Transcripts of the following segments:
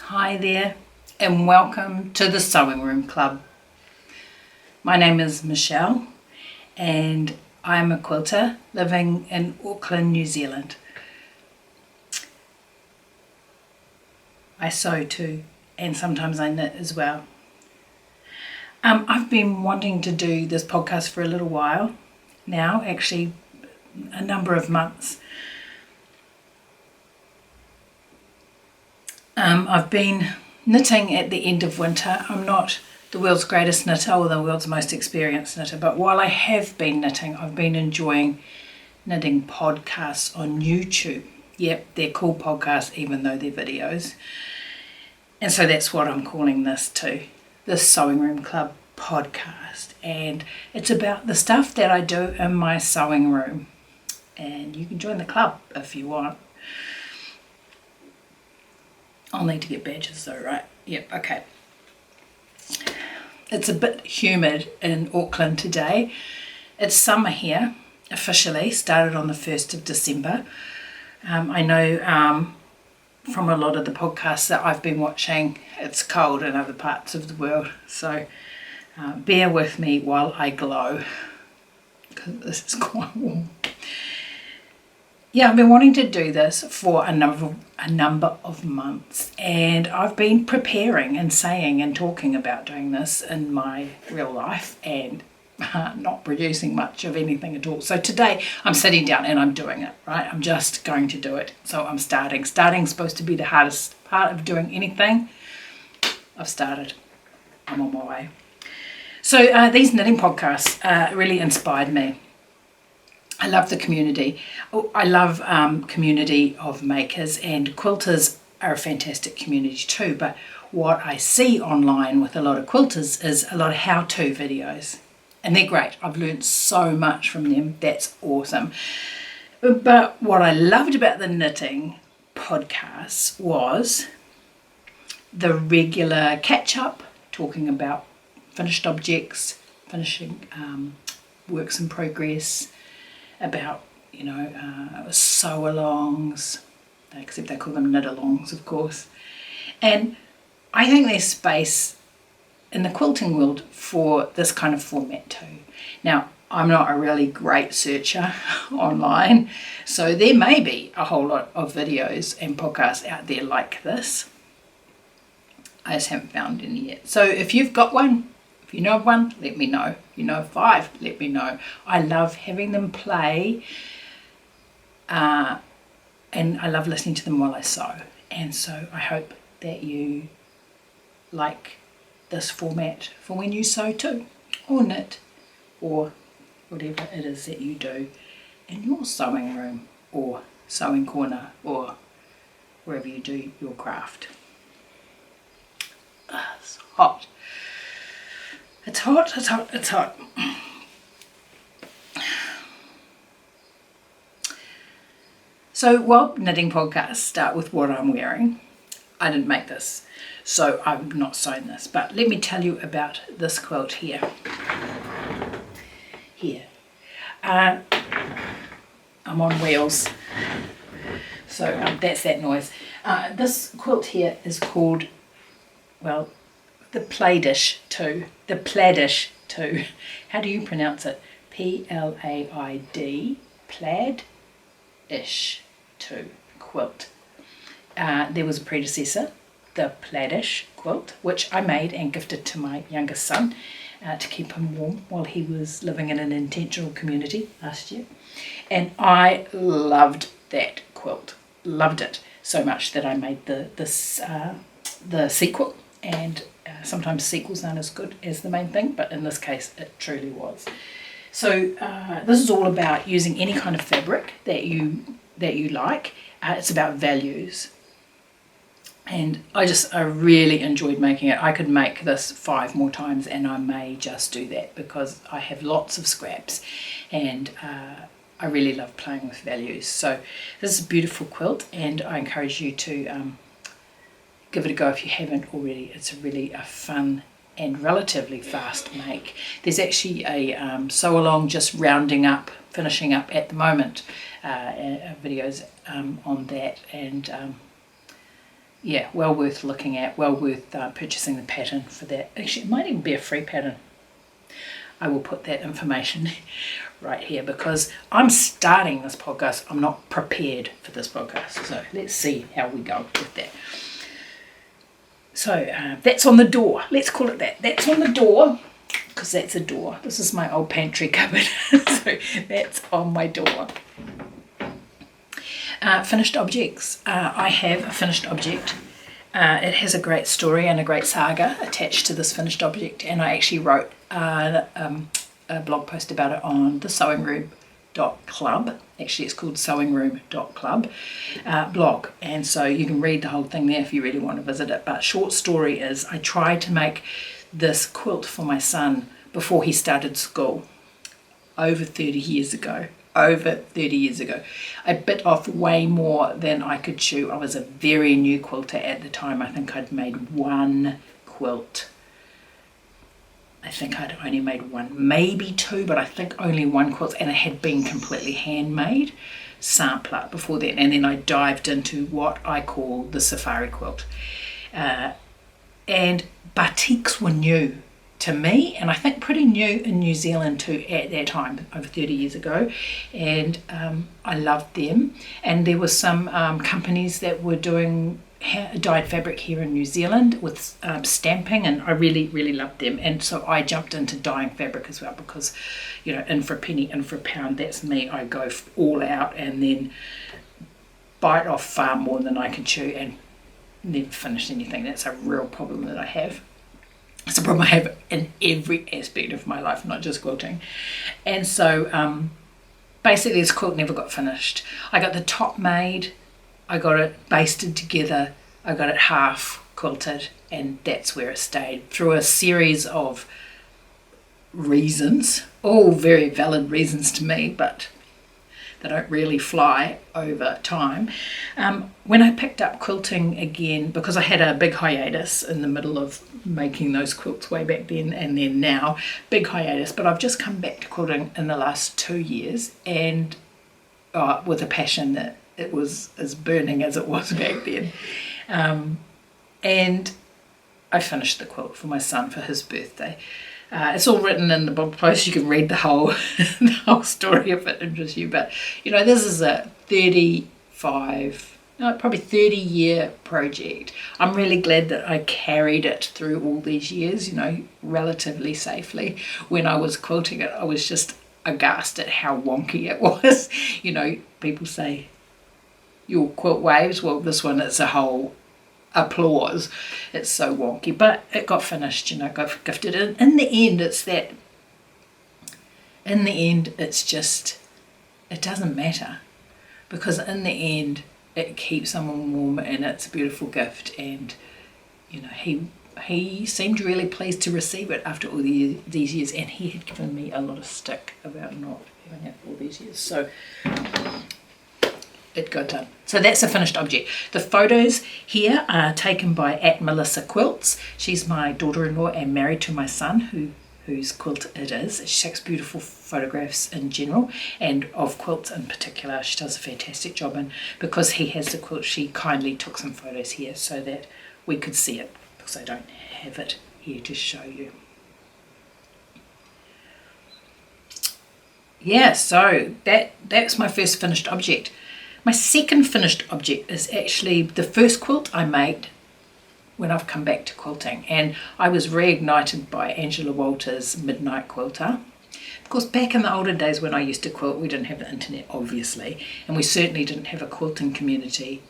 Hi there and welcome to the Sewing Room Club. My name is Michelle and I'm a quilter living in Auckland, New Zealand. I sew too and sometimes I knit as well. I've been wanting to do this podcast for a little while now, actually a number of months. I've been knitting at the end of winter. I'm not the world's greatest knitter or the world's most experienced knitter, but while I have been knitting, I've been enjoying knitting podcasts on YouTube. Yep, they're called podcasts even though they're videos. And so that's what I'm calling this too, the Sewing Room Club podcast. And it's about the stuff that I do in my sewing room. And you can join the club if you want. I'll need to get badges though, right? Yep, okay. It's a bit humid in Auckland today. It's summer here, officially, started on the 1st of December. I know from a lot of the podcasts that I've been watching, it's cold in other parts of the world. So bear with me while I glow, because this is quite warm. Yeah, I've been wanting to do this for a number of months, and I've been preparing and saying and talking about doing this in my real life and not producing much of anything at all. So today I'm sitting down and I'm doing it, right? I'm just going to do it. So I'm starting. Starting's supposed to be the hardest part of doing anything. I've started. I'm on my way. So these knitting podcasts really inspired me. I love the community. I love community of makers, and quilters are a fantastic community too. But what I see online with a lot of quilters is a lot of how-to videos, and they're great. I've learned so much from them. That's awesome. But what I loved about the knitting podcasts was the regular catch-up, talking about finished objects, finishing works in progress, about, sew-alongs, except they call them knit-alongs, of course. And I think there's space in the quilting world for this kind of format too. Now, I'm not a really great searcher online, so there may be a whole lot of videos and podcasts out there like this. I just haven't found any yet. So if you've got one, if you know of one, let me know. If you know of 5, let me know. I love having them play, and I love listening to them while I sew. And so I hope that you like this format for when you sew too, or knit, or whatever it is that you do in your sewing room, or sewing corner, or wherever you do your craft. It's hot. It's hot, it's hot, it's hot. So while knitting podcasts start with what I'm wearing, I didn't make this, so I'm not sewing this, but let me tell you about this quilt here. I'm on wheels, so that's that noise. This quilt here is called, well, the Plaid-ish too. The Plaid-ish too. How do you pronounce it? P-L-A-I-D, Plaid-ish too quilt. There was a predecessor, the Plaid-ish quilt, which I made and gifted to my youngest son to keep him warm while he was living in an intentional community last year. And I loved that quilt. Loved it so much that I made the sequel, and sometimes sequels aren't as good as the main thing, but in this case it truly was. So this is all about using any kind of fabric that you like. It's about values, and I really enjoyed making it. I could make this 5 more times, and I may just do that because I have lots of scraps, and I really love playing with values. So this is a beautiful quilt, and I encourage you to give it a go if you haven't already. It's really a fun and relatively fast make. There's actually a sew along, just rounding up, finishing up at the moment, videos on that, and yeah, well worth looking at, well worth purchasing the pattern for that. Actually, it might even be a free pattern. I will put that information right here because I'm starting this podcast. I'm not prepared for this podcast. So let's see how we go with that. So that's on the door. Let's call it that. That's on the door because that's a door. This is my old pantry cupboard. So that's on my door. Finished objects. I have a finished object. It has a great story and a great saga attached to this finished object, and I actually wrote a blog post about it on the sewingroom.club. Actually, it's called sewingroom.club blog, and so you can read the whole thing there if you really want to visit it. But short story is, I tried to make this quilt for my son before he started school over 30 years ago. Over 30 years ago. I bit off way more than I could chew. I was a very new quilter at the time. I think I'd made one quilt. I think I'd only made one, maybe two, but I think only one quilt, and it had been completely handmade sampler before then. And then I dived into what I call the safari quilt. And batiks were new to me, and I think pretty new in New Zealand too at that time, over 30 years ago, and I loved them. And there were some companies that were doing dyed fabric here in New Zealand with stamping, and I really loved them. And so I jumped into dyeing fabric as well because, you know, in for a penny, in for a pound, that's me. I go all out and then bite off far more than I can chew and never finish anything. That's a real problem that I have. It's a problem I have in every aspect of my life, not just quilting. And so basically this quilt never got finished. I got the top made, I got it basted together, I got it half quilted, and that's where it stayed through a series of reasons, all very valid reasons to me, but they don't really fly over time. When I picked up quilting again, because I had a big hiatus in the middle of making those quilts way back then and then now, big hiatus, but I've just come back to quilting in the last 2 years, and with a passion that it was as burning as it was back then. And I finished the quilt for my son for his birthday. It's all written in the blog post. You can read the whole story if it interests you. But, you know, this is a 30-year project. I'm really glad that I carried it through all these years, you know, relatively safely. When I was quilting it, I was just aghast at how wonky it was. You know, people say, your quilt waves. Well, this one, it's a whole applause. It's so wonky, but it got finished, you know, got gifted. And in the end, it's just, it doesn't matter, because in the end, it keeps someone warm and it's a beautiful gift. And, you know, he seemed really pleased to receive it after all these years, and he had given me a lot of stick about not having it all these years. So it got done. So that's a finished object. The photos here are taken by @Melissa Quilts. She's my daughter-in-law and married to my son, whose quilt it is. She takes beautiful photographs in general, and of quilts in particular. She does a fantastic job, and because he has the quilt, she kindly took some photos here so that we could see it, because I don't have it here to show you. Yeah, so that's my first finished object. My second finished object is actually the first quilt I made when I've come back to quilting, and I was reignited by Angela Walter's Midnight Quilter. Of course, back in the older days when I used to quilt, we didn't have the internet, obviously, and we certainly didn't have a quilting community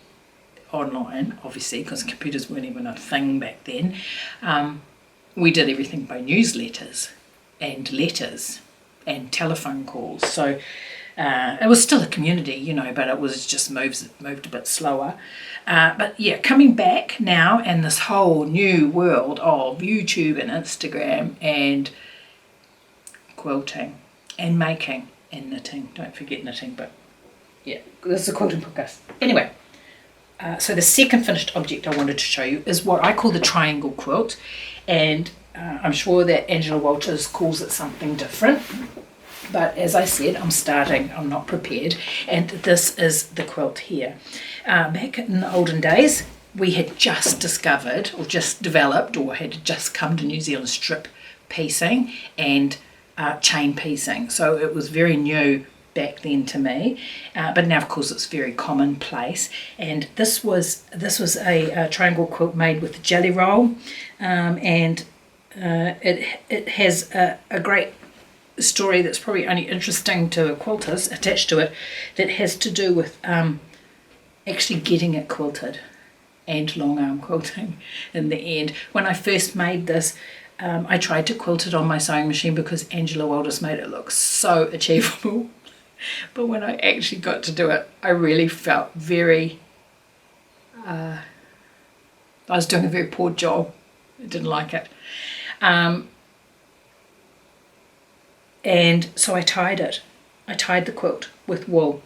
online, obviously, because computers weren't even a thing back then. We did everything by newsletters and letters and telephone calls. So it was still a community, you know, but it was just moved a bit slower. But yeah, coming back now, and this whole new world of YouTube and Instagram and quilting and making and knitting. Don't forget knitting, but yeah, this is a quilting podcast. Anyway, so the second finished object I wanted to show you is what I call the Triangle Quilt, and I'm sure that Angela Walters calls it something different. But as I said, I'm not prepared, and this is the quilt here. Back in the olden days, we had just discovered or just developed or had just come to New Zealand strip piecing and chain piecing. So it was very new back then to me, but now of course it's very commonplace. And this was a triangle quilt made with jelly roll, and it has a great story that's probably only interesting to quilters attached to it, that has to do with actually getting it quilted and long arm quilting in the end. When I first made this, I tried to quilt it on my sewing machine because Angela Walters made it look so achievable. But when I actually got to do it, I really felt very, I was doing a very poor job. I didn't like it. And so I tied it. I tied the quilt with wool.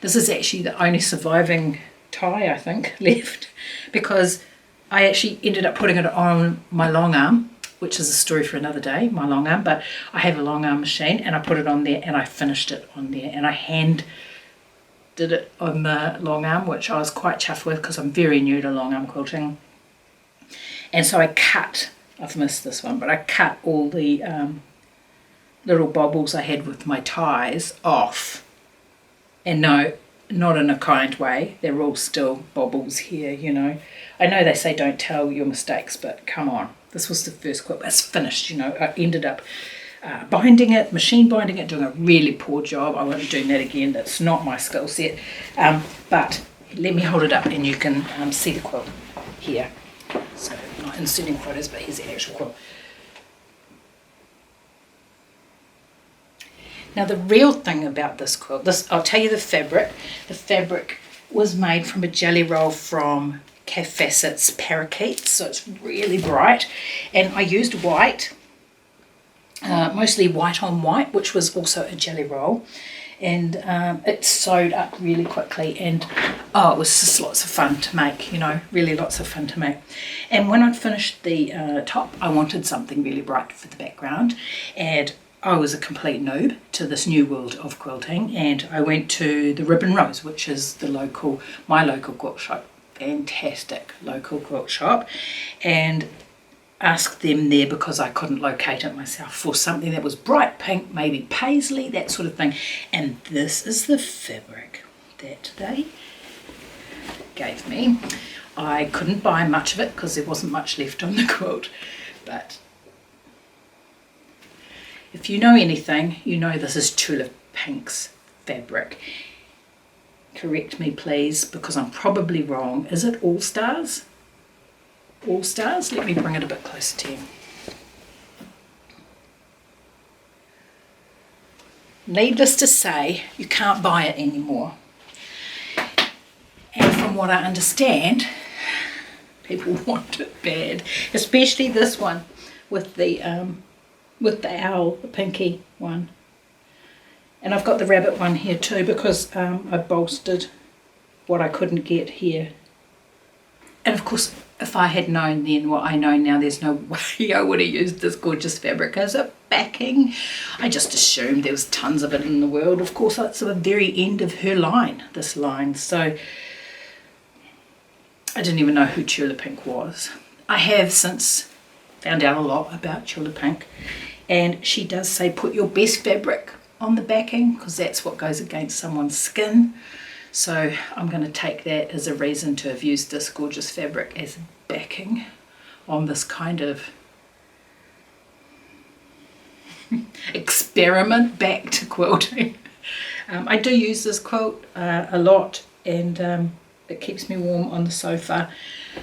This is actually the only surviving tie, I think, left, because I actually ended up putting it on my long arm, which is a story for another day, my long arm, but I have a long arm machine and I put it on there and I finished it on there, and I hand did it on the long arm, which I was quite chuffed with because I'm very new to long arm quilting. And so I cut, I've missed this one, but I cut all the little bobbles I had with my ties off. And no, not in a kind way, they're all still bobbles here, you know. I know they say don't tell your mistakes, but come on, this was the first quilt. It's finished, you know. I ended up binding it, machine binding it, doing a really poor job. I won't be doing that again, that's not my skill set. But let me hold it up and you can see the quilt here. So not inserting photos, but here's the actual quilt. Now the real thing about this quilt, I'll tell you the fabric. The fabric was made from a jelly roll from Facet's parakeets, so it's really bright. And I used white, mostly white on white, which was also a jelly roll. And it sewed up really quickly, and it was just lots of fun to make, you know, really lots of fun to make. And when I'd finished the top, I wanted something really bright for the background, and I was a complete noob to this new world of quilting, and I went to the Ribbon Rose, which is my local quilt shop, fantastic local quilt shop, and asked them there, because I couldn't locate it myself, for something that was bright pink, maybe paisley, that sort of thing. And this is the fabric that they gave me. I couldn't buy much of it because there wasn't much left on the quilt, but if you know anything, you know this is Tulip Pink's fabric. Correct me please, because I'm probably wrong. Is it All Stars? All Stars? Let me bring it a bit closer to you. Needless to say, you can't buy it anymore. And from what I understand, people want it bad. Especially this one with the owl, the pinky one. And I've got the rabbit one here too, because I bolstered what I couldn't get here. And of course, if I had known then what I know now, there's no way I would have used this gorgeous fabric as a backing. I just assumed there was tons of it in the world. Of course, that's the very end of her line, this line. So I didn't even know who Tulip Pink was. I have since found out a lot about Tulip Pink. And she does say put your best fabric on the backing, because that's what goes against someone's skin. So I'm going to take that as a reason to have used this gorgeous fabric as backing on this kind of experiment back to quilting. I do use this quilt a lot, and it keeps me warm on the sofa.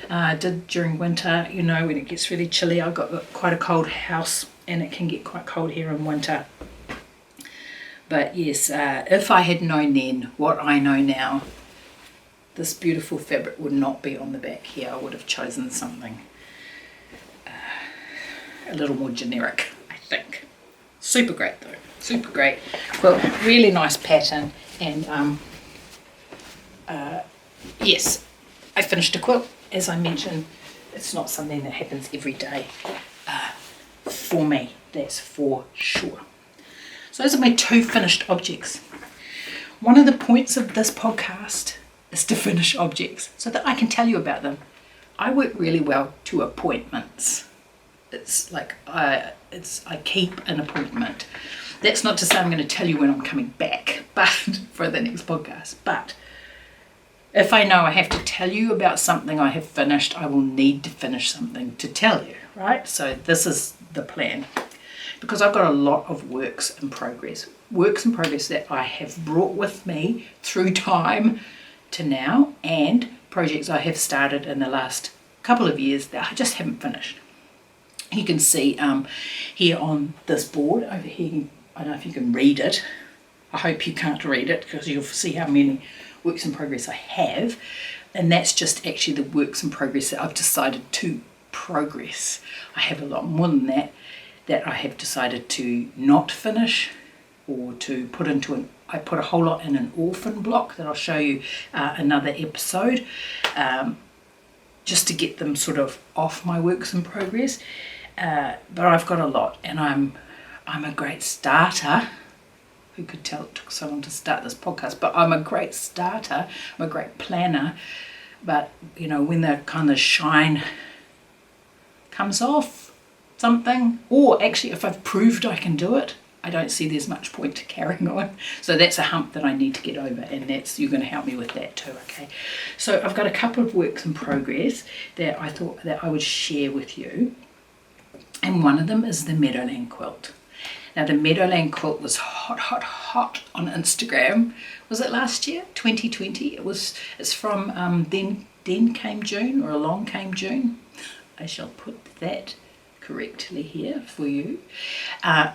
I did during winter, you know, when it gets really chilly. I've got quite a cold house and it can get quite cold here in winter. But yes, if I had known then what I know now, this beautiful fabric would not be on the back here. I would have chosen something a little more generic, I think. Super great though, super great. Well, really nice pattern, and yes, I finished a quilt. As I mentioned, it's not something that happens every day for me, that's for sure. So those are my two finished objects. One of the points of this podcast is to finish objects so that I can tell you about them. I work really well to appointments. It's like I keep an appointment. That's not to say I'm going to tell you when I'm coming back, but for the next podcast. But if I know I have to tell you about something I have finished, I will need to finish something to tell you, right? So this is the plan. Because I've got a lot of works in progress that I have brought with me through time to now, and projects I have started in the last couple of years that I just haven't finished. You can see here on this board over here, I don't know if you can read it. I hope you can't read it because you'll see how many works in progress I have, and that's just actually the works in progress that I've decided to progress. I have a lot more than that I have decided to not finish, or to put into I put a whole lot in an orphan block that I'll show you another episode, just to get them sort of off my works in progress. But I've got a lot, and I'm a great starter. Who could tell it took so long to start this podcast? But I'm a great starter. I'm a great planner. But when the kind of shine comes off something, or actually if I've proved I can do it, I don't see there's much point to carrying on. So that's a hump that I need to get over, and you're going to help me with that too, okay? So I've got a couple of works in progress that I thought that I would share with you, and one of them is the Meadowland Quilt. Now the Meadowland Quilt was hot on Instagram. Was it last year, 2020? It's from then came June, or along came June. I shall put that correctly here for you.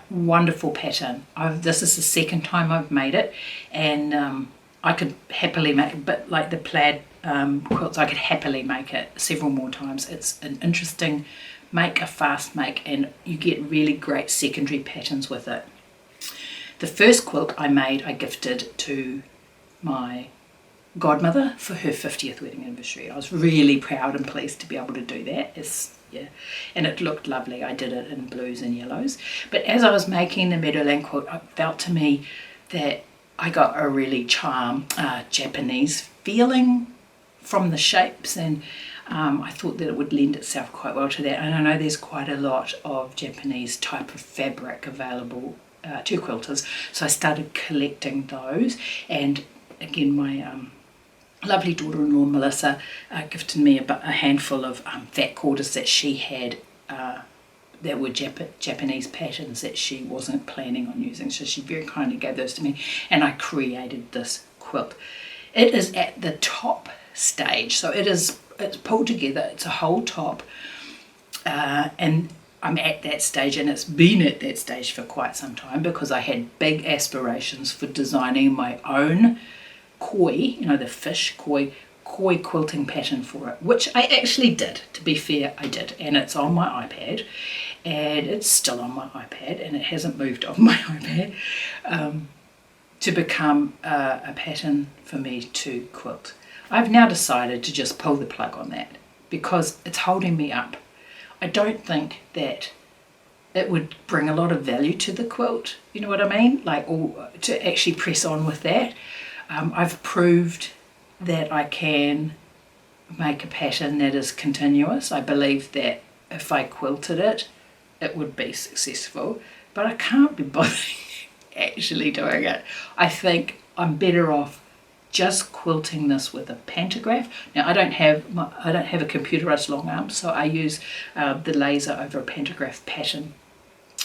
Wonderful pattern. This is the second time I've made it, and I could happily make it, but like the plaid quilts, I could happily make it several more times. It's an interesting make, a fast make, and you get really great secondary patterns with it. The first quilt I made, I gifted to my godmother for her 50th wedding anniversary. I was really proud and pleased to be able to do that. And it looked lovely. I did it in blues and yellows. But as I was making the Meadowland Quilt, it felt to me that I got a really Japanese feeling from the shapes, and I thought that it would lend itself quite well to that. And I know there's quite a lot of Japanese type of fabric available to quilters, so I started collecting those. And again, my lovely daughter-in-law Melissa gifted me a handful of fat quarters that she had that were Japanese patterns that she wasn't planning on using, so she very kindly gave those to me, and I created this quilt. It is at the top stage, so it's pulled together, it's a whole top, and I'm at that stage, and it's been at that stage for quite some time because I had big aspirations for designing my own koi, the fish koi quilting pattern for it, which I actually did. To be fair, I did, and it's on my iPad, and it's still on my iPad, and it hasn't moved off my iPad to become a pattern for me to quilt. I've now decided to just pull the plug on that because it's holding me up. I don't think that it would bring a lot of value to the quilt, you know what I mean? Or to actually press on with that. I've proved that I can make a pattern that is continuous. I believe that if I quilted it, it would be successful, but I can't be bothering actually doing it. I think I'm better off just quilting this with a pantograph. Now I don't have a computerized long arm, so I use the laser over a pantograph pattern.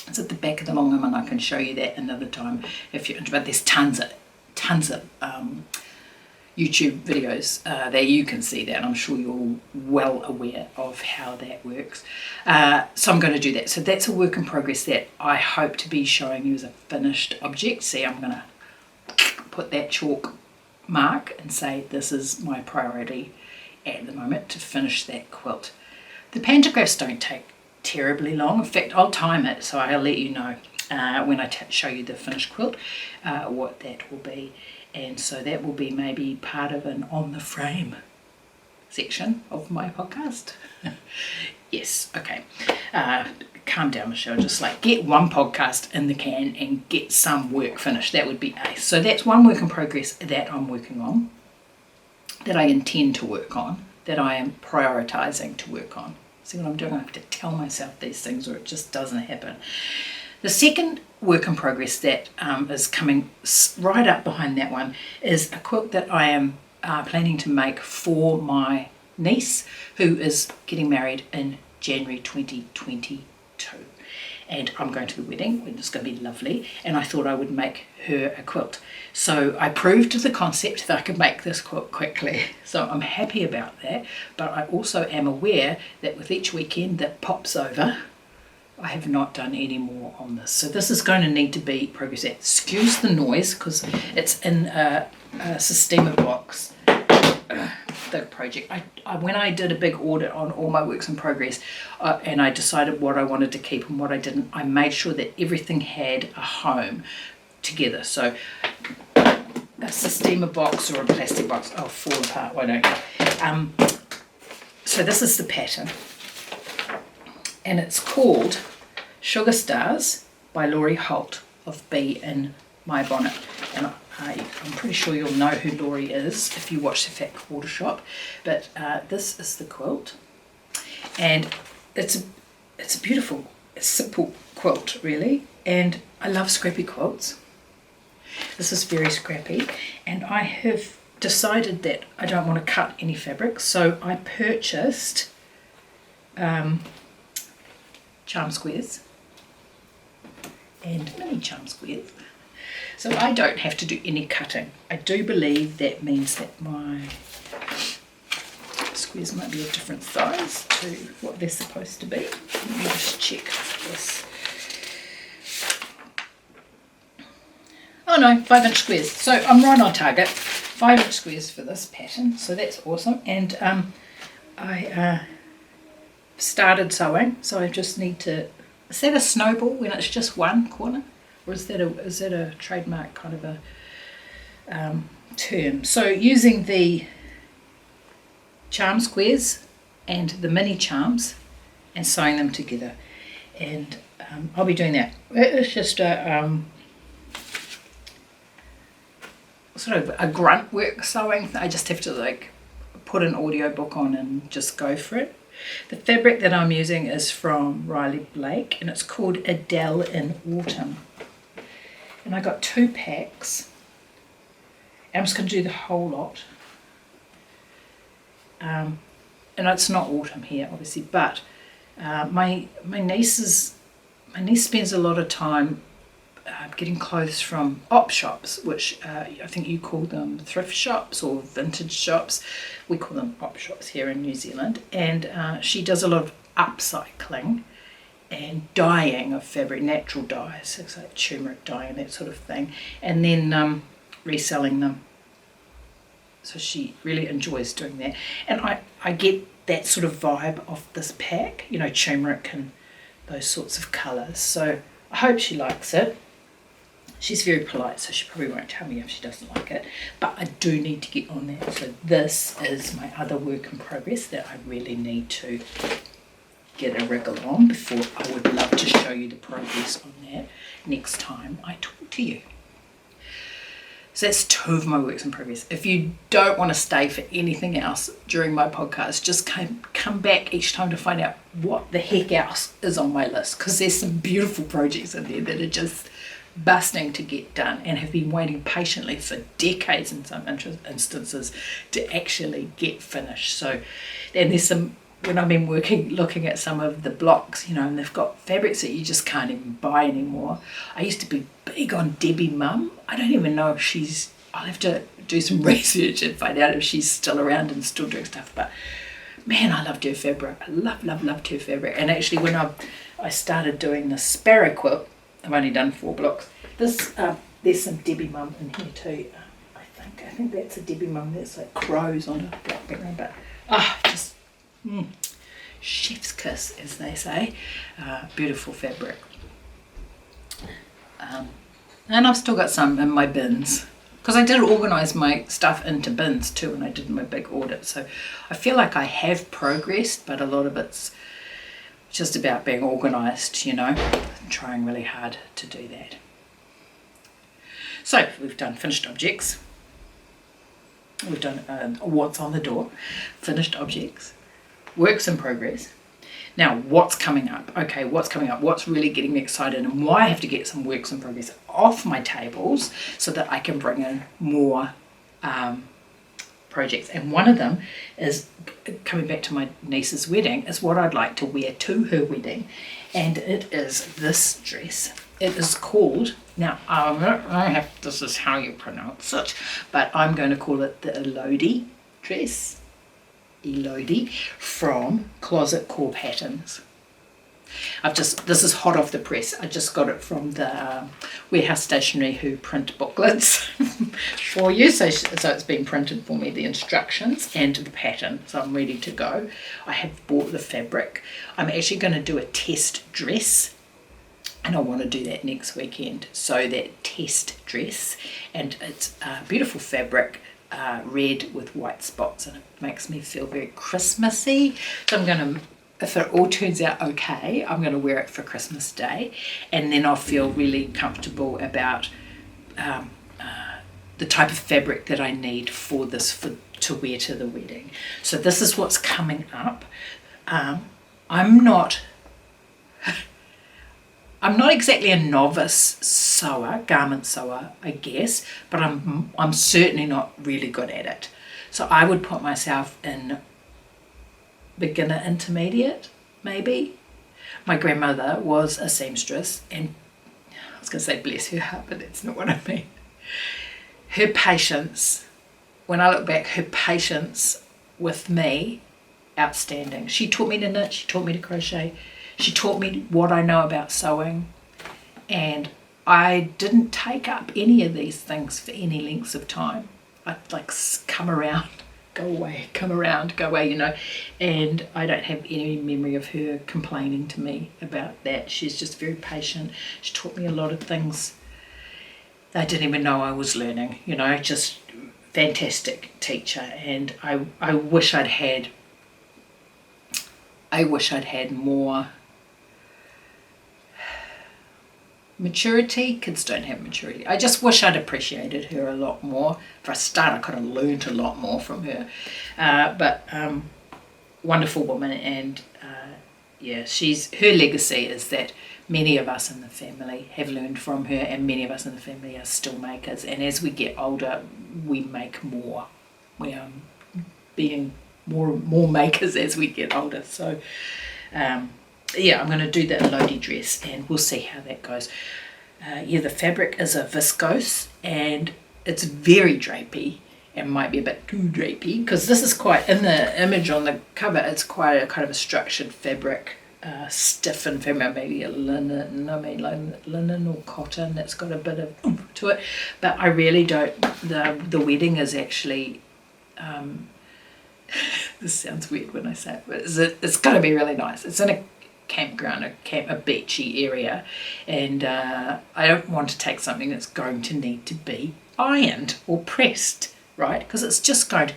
It's at the back of the long arm, and I can show you that another time if you're interested. But there's tons of YouTube videos there you can see that, and I'm sure you're all well aware of how that works. So I'm going to do that. So that's a work in progress that I hope to be showing you as a finished object. See, I'm going to put that chalk mark and say this is my priority at the moment, to finish that quilt. The pantographs don't take terribly long. In fact, I'll time it, so I'll let you know when I show you the finished quilt what that will be. And so that will be maybe part of an on the frame section of my podcast. Yes, okay. Calm down, Michelle. Just get one podcast in the can and get some work finished. That would be ace. So that's one work in progress that I'm working on, that I intend to work on, that I am prioritising to work on. See what I'm doing? I have to tell myself these things or it just doesn't happen. The second work in progress that is coming right up behind that one is a quilt that I am planning to make for my niece, who is getting married in January 2022. And I'm going to the wedding, and it's going to be lovely, and I thought I would make her a quilt. So I proved the concept that I could make this quilt quickly. So I'm happy about that, but I also am aware that with each weekend that pops over, I have not done any more on this. So this is going to need to be progress. Excuse the noise because it's in a Sistema box. The project. When I did a big audit on all my works in progress and I decided what I wanted to keep and what I didn't, I made sure that everything had a home together. So a Sistema box or a plastic box, I'll fall apart, why don't you? So this is the pattern, and it's called Sugar Stars by Laurie Holt of Bee in My Bonnet. And I'm pretty sure you'll know who Laurie is if you watch the Fat Quarter Shop, but this is the quilt, and it's a beautiful, simple quilt really, and I love scrappy quilts. This is very scrappy, and I have decided that I don't want to cut any fabric, so I purchased charm squares and mini charm squares. So I don't have to do any cutting. I do believe that means that my squares might be a different size to what they're supposed to be. Let me just check this. Oh no, 5-inch squares. So I'm right on target. 5-inch squares for this pattern, so that's awesome. And I started sewing, so I just need to, is that a snowball when it's just one corner? Or is that a trademark kind of a term? So using the charm squares and the mini charms and sewing them together, and I'll be doing that. It's just a sort of a grunt work sewing. I just have to like put an audiobook on and just go for it. The fabric that I'm using is from Riley Blake, and it's called Adele in Autumn. And I got 2 packs. I'm just going to do the whole lot. And it's not autumn here, obviously, but my niece spends a lot of time getting clothes from op shops, which I think you call them thrift shops or vintage shops. We call them op shops here in New Zealand. And she does a lot of upcycling and dyeing of fabric, natural dyes, things like turmeric dye and that sort of thing, and then reselling them. So she really enjoys doing that, and I get that sort of vibe off this pack, you know, turmeric and those sorts of colours. So I hope she likes it. She's very polite, so she probably won't tell me if she doesn't like it, but I do need to get on that. So this is my other work in progress that I really need to get a wriggle on before. I would love to show you the progress on that next time I talk to you. So that's 2 of my works in progress. If you don't want to stay for anything else during my podcast, just come back each time to find out what the heck else is on my list, because there's some beautiful projects in there that are just busting to get done and have been waiting patiently for decades in some instances to actually get finished. So, and there's some, when I've been looking at some of the blocks, you know, and they've got fabrics that you just can't even buy anymore. I used to be big on Debbie Mum. I don't even know if I'll have to do some research and find out if she's still around and still doing stuff. But man, I loved her fabric. I loved her fabric. And actually when I started doing the Sparrow quilt, I've only done 4 blocks. There's some Debbie Mum in here too. I think that's a Debbie Mum. That's like crows on a black background. But just chef's kiss, as they say. Beautiful fabric. And I've still got some in my bins, because I did organise my stuff into bins too when I did my big audit. So I feel like I have progressed, but a lot of it's just about being organised, you know. I'm trying really hard to do that. So we've done finished objects. We've done what's on the door, finished objects, works in progress. Now, what's coming up? Okay, what's coming up? What's really getting me excited, and why I have to get some works in progress off my tables so that I can bring in more projects. And one of them is, coming back to my niece's wedding, is what I'd like to wear to her wedding, and it is this dress. It is called, now this is how you pronounce it, but I'm going to call it the Lodi Dress, Lodi, from Closet Core Patterns. This is hot off the press. I just got it from the warehouse stationery who print booklets for you. So it's been printed for me, the instructions and the pattern. So I'm ready to go. I have bought the fabric. I'm actually going to do a test dress, and I want to do that next weekend. So that test dress, and it's a beautiful fabric, red with white spots, and it makes me feel very Christmassy. So I'm going to, if it all turns out okay, I'm going to wear it for Christmas Day, and then I'll feel really comfortable about the type of fabric that I need for this to wear to the wedding. So this is what's coming up. I'm not exactly a novice sewer, garment sewer, I guess, but I'm certainly not really good at it. So I would put myself in beginner intermediate, maybe. My grandmother was a seamstress, and I was going to say bless her heart, but that's not what I mean. Her patience, when I look back, her patience with me, outstanding. She taught me to knit, she taught me to crochet, she taught me what I know about sewing, and I didn't take up any of these things for any lengths of time. I'd like come around, go away, come around, go away, and I don't have any memory of her complaining to me about that. She's just very patient. She taught me a lot of things I didn't even know I was learning, just fantastic teacher. And I wish I'd had more maturity. Kids don't have maturity. I just wish I'd appreciated her a lot more. For a start, I could have learned a lot more from her. But wonderful woman, and her legacy is that many of us in the family have learned from her, and many of us in the family are still makers. And as we get older, we make more. We are being more makers as we get older. So I'm going to do that Lodi dress, and we'll see how that goes. The fabric is a viscose, and it's very drapey, and might be a bit too drapey, because this is quite, in the image on the cover, it's quite a kind of a structured fabric, stiffened fabric, maybe a linen or cotton that's got a bit of oomph to it. But I really don't, the wedding is actually, this sounds weird when I say it, but it's going to be really nice. It's in a campground, a beachy area, and I don't want to take something that's going to need to be ironed or pressed, right? Because it's just going to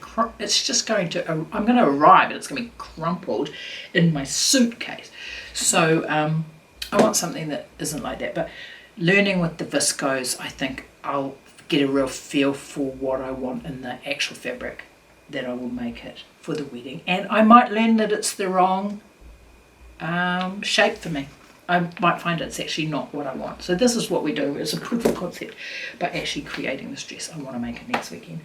I'm going to arrive and it's going to be crumpled in my suitcase. So I want something that isn't like that. But learning with the viscose, I think I'll get a real feel for what I want in the actual fabric that I will make it for the wedding. And I might learn that it's the wrong shape for me. I might find it's actually not what I want. So this is what we do as a proof of concept by actually creating this dress. I want to make it next weekend.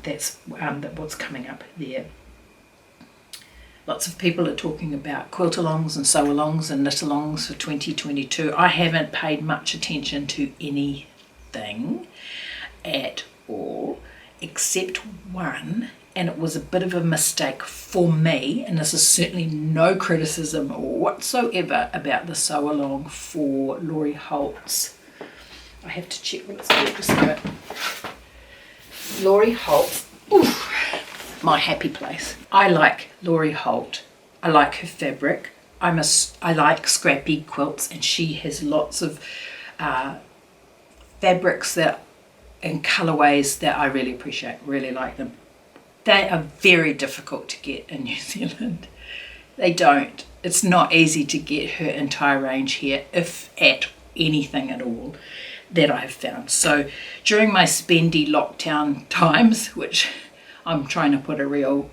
That's what's coming up there. Lots of people are talking about quilt-alongs and sew-alongs and knit-alongs for 2022. I haven't paid much attention to anything at all except one, and it was a bit of a mistake for me, and this is certainly no criticism whatsoever about the sew-along for Laurie Holt's. I have to check what it's called, just a minute. Laurie Holt, my happy place. I like Laurie Holt. I like her fabric. I like scrappy quilts, and she has lots of fabrics and colourways that I really appreciate, really like them. They are very difficult to get in New Zealand. It's not easy to get her entire range here, if at anything at all. that I have found. So during my spendy lockdown times, which I'm trying to put a real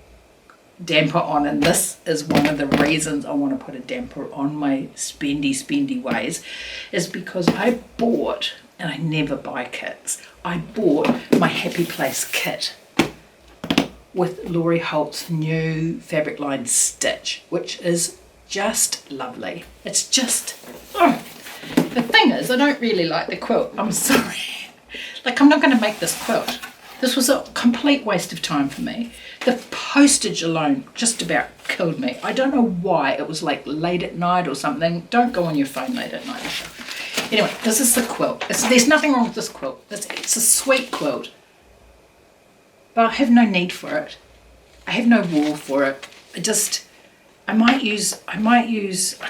damper on, and this is one of the reasons I want to put a damper on my spendy ways, is because I bought, and I never buy kits, I bought my Happy Place kit with Laurie Holt's new fabric line Stitch, which is just lovely. It's just, the thing is, I don't really like the quilt. I'm sorry. Like, I'm not going to make this quilt. This was a complete waste of time for me. The postage alone just about killed me. I don't know why. It was like late at night or something. Don't go on your phone late at night, Michelle. Anyway, this is the quilt. There's nothing wrong with this quilt. It's a sweet quilt. But I have no need for it. I have no wool for it. I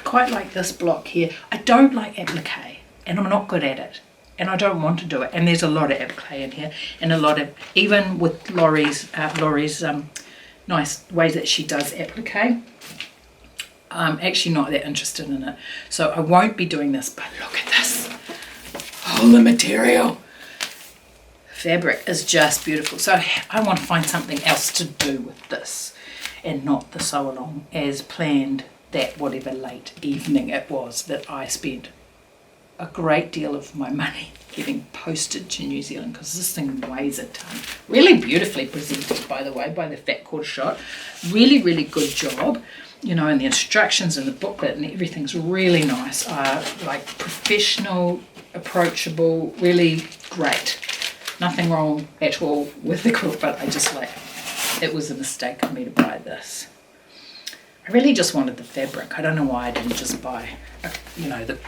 quite like this block here. I don't like applique, and I'm not good at it. And I don't want to do it. And there's a lot of applique in here, and a lot of, even with Laurie's nice way that she does applique, I'm actually not that interested in it. So I won't be doing this, but look at this. Oh, the material. Fabric is just beautiful. So I want to find something else to do with this and not the sew along as planned that whatever late evening it was that I spent a great deal of my money getting posted to New Zealand, because this thing weighs a ton. Really beautifully presented, by the way, by the Fat Quarter Shot. Really, really good job. You know, and the instructions and the booklet and everything's really nice. Like professional, approachable, really great. Nothing wrong at all with the quilt, but I just like, it was a mistake of me to buy this. I really just wanted the fabric. I don't know why I didn't just buy, the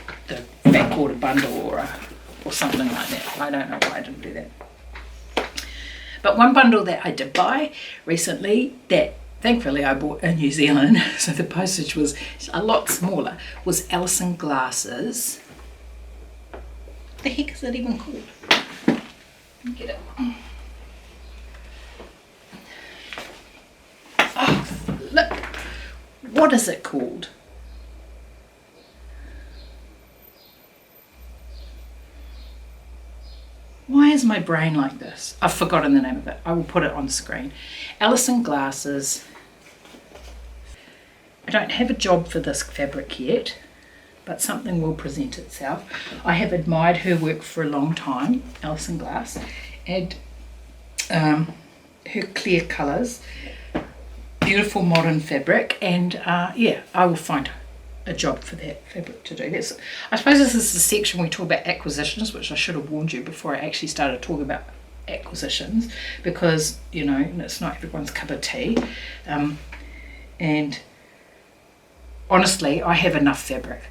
Fat Quarter bundle or something like that. I don't know why I didn't do that. But one bundle that I did buy recently that thankfully I bought in New Zealand, so the postage was a lot smaller, was Ellison Glasses. What the heck is it even called? Let me get it. Oh, look. What is it called? Why is my brain like this? I've forgotten the name of it. I will put it on screen. Ellison Glasses. I don't have a job for this fabric yet, but something will present itself. I have admired her work for a long time, Ellison Glass, and her clear colours, beautiful modern fabric, and yeah, I will find a job for that fabric to do. I suppose this is the section we talk about acquisitions, which I should have warned you before I actually started talking about acquisitions, because it's not everyone's cup of tea, and honestly I have enough fabric.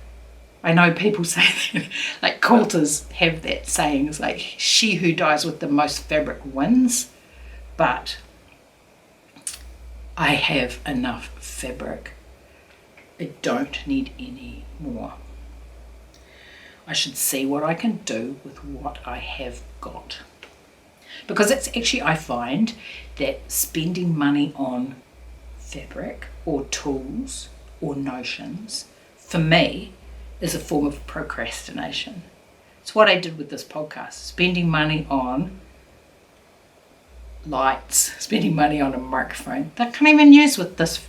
I know people say that, like quilters have that saying, it's like she who dies with the most fabric wins, but I have enough fabric. I don't need any more. I should see what I can do with what I have got. Because it's actually, I find that spending money on fabric or tools or notions, for me, is a form of procrastination. It's what I did with this podcast, spending money on lights, spending money on a microphone that I can't even use with this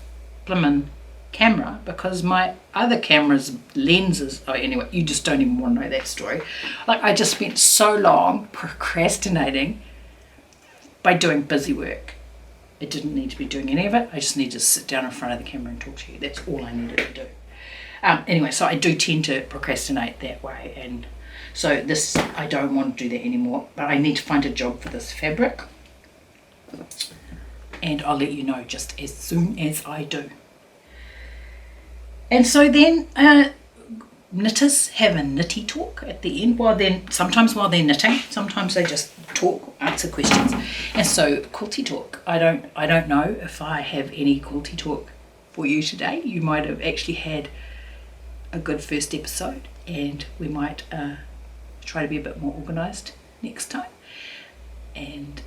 blimmin' camera because my other camera's lenses, anyway, you just don't even want to know that story. Like, I just spent so long procrastinating by doing busy work. I didn't need to be doing any of it. I just needed to sit down in front of the camera and talk to you. That's all I needed to do. Anyway, so I do tend to procrastinate that way, and so this, I don't want to do that anymore, but I need to find a job for this fabric, and I'll let you know just as soon as I do. And so then knitters have a nitty talk at the end, sometimes while they're knitting, sometimes they just talk, answer questions. And so quilty talk, I don't know if I have any quilty talk for you today. You might have actually had a good first episode, and we might try to be a bit more organised next time. And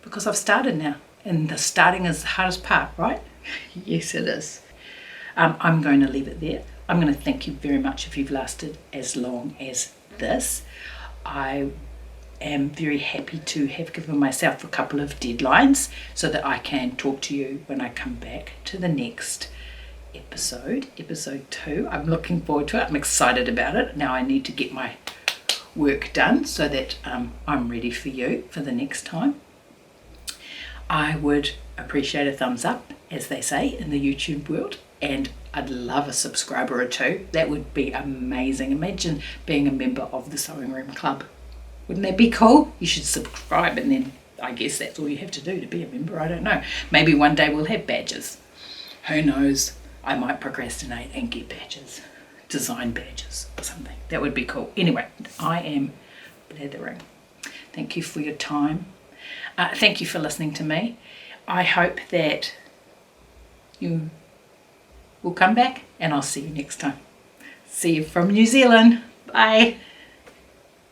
because I've started now, and the starting is the hardest part, right? Yes, it is. I'm going to leave it there. I'm going to thank you very much if you've lasted as long as this, I am very happy to have given myself a couple of deadlines so that I can talk to you when I come back to the next episode 2. I'm looking forward to it. I'm excited about it. Now I need to get my work done so that I'm ready for you for the next time. I would appreciate a thumbs up, as they say in the YouTube world, and I'd love a subscriber or two. That would be amazing. Imagine being a member of the Sewing Room Club. Wouldn't that be cool? You should subscribe, and then I guess that's all you have to do to be a member. I don't know. Maybe one day we'll have badges. Who knows? I might procrastinate and get badges. Design badges or something. That would be cool. Anyway, I am blathering. Thank you for your time. Thank you for listening to me. I hope that you will come back, and I'll see you next time. See you from New Zealand. Bye.